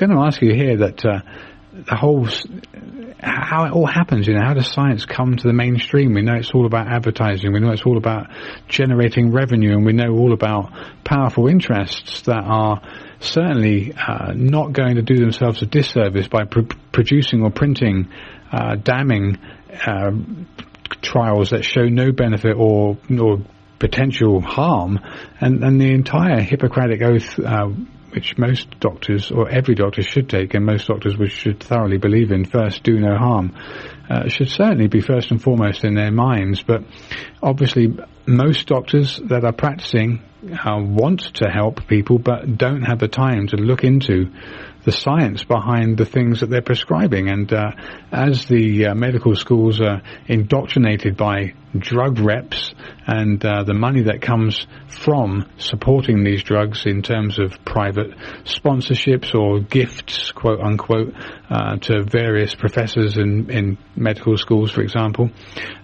going to ask you here that the whole, how it all happens, how does science come to the mainstream? We know it's all about advertising, we know it's all about generating revenue, and we know all about powerful interests that are certainly not going to do themselves a disservice by producing or printing damning trials that show no benefit or potential harm, and the entire Hippocratic Oath, which most doctors, or every doctor should take, and most doctors should thoroughly believe in, first do no harm, should certainly be first and foremost in their minds. But obviously most doctors that are practicing want to help people, but don't have the time to look into the science behind the things that they're prescribing. And as the medical schools are indoctrinated by drug reps and the money that comes from supporting these drugs in terms of private sponsorships or gifts, quote unquote, to various professors in medical schools, for example,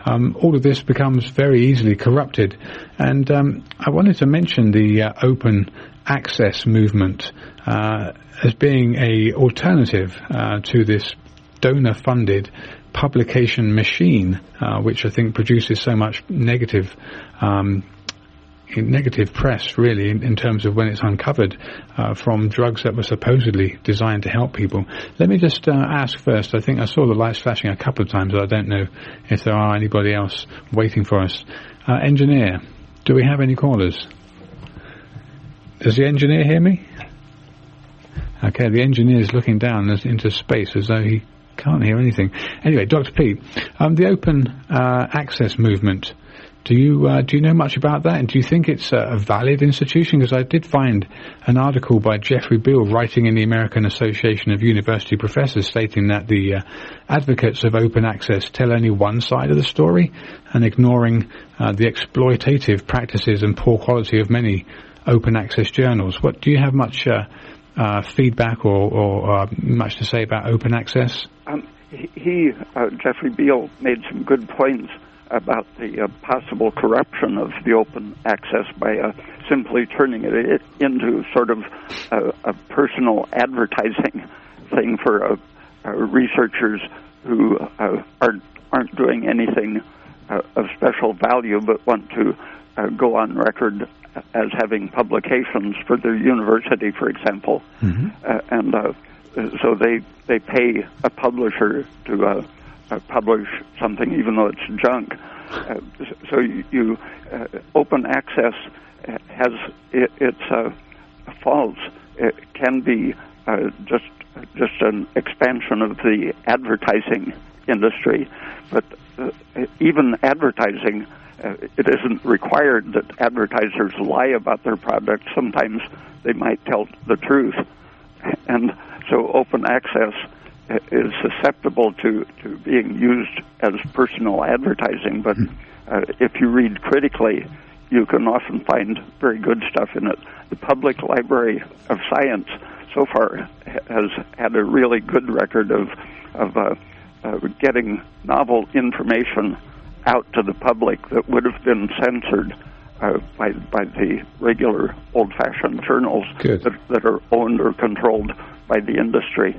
all of this becomes very easily corrupted. And I wanted to mention the open access movement as being a alternative to this donor-funded publication machine, which I think produces so much negative press, really, in terms of when it's uncovered from drugs that were supposedly designed to help people. Let me just ask first, I think I saw the lights flashing a couple of times, but I don't know if there are anybody else waiting for us. Engineer, do we have any callers? Does the engineer hear me? Okay, the engineer is looking down into space as though he can't hear anything. Anyway, Dr. Peat, the open access movement, do you know much about that? And do you think it's a valid institution? Because I did find an article by Jeffrey Beall writing in the American Association of University Professors stating that the advocates of open access tell only one side of the story and ignoring the exploitative practices and poor quality of many open access journals. What do you have much feedback or much to say about open access? Jeffrey Beall made some good points about the possible corruption of the open access by simply turning it into sort of a personal advertising thing for researchers who aren't doing anything of special value but want to go on record as having publications for their university, for example. Mm-hmm. So they pay a publisher to publish something even though it's junk. So you open access has its faults. It can be just an expansion of the advertising industry, but even advertising, it isn't required that advertisers lie about their product. Sometimes they might tell the truth. And so open access is susceptible to being used as personal advertising. But if you read critically, you can often find very good stuff in it. The Public Library of Science so far has had a really good record of getting novel information out to the public that would have been censored by the regular old-fashioned journals that are owned or controlled by the industry.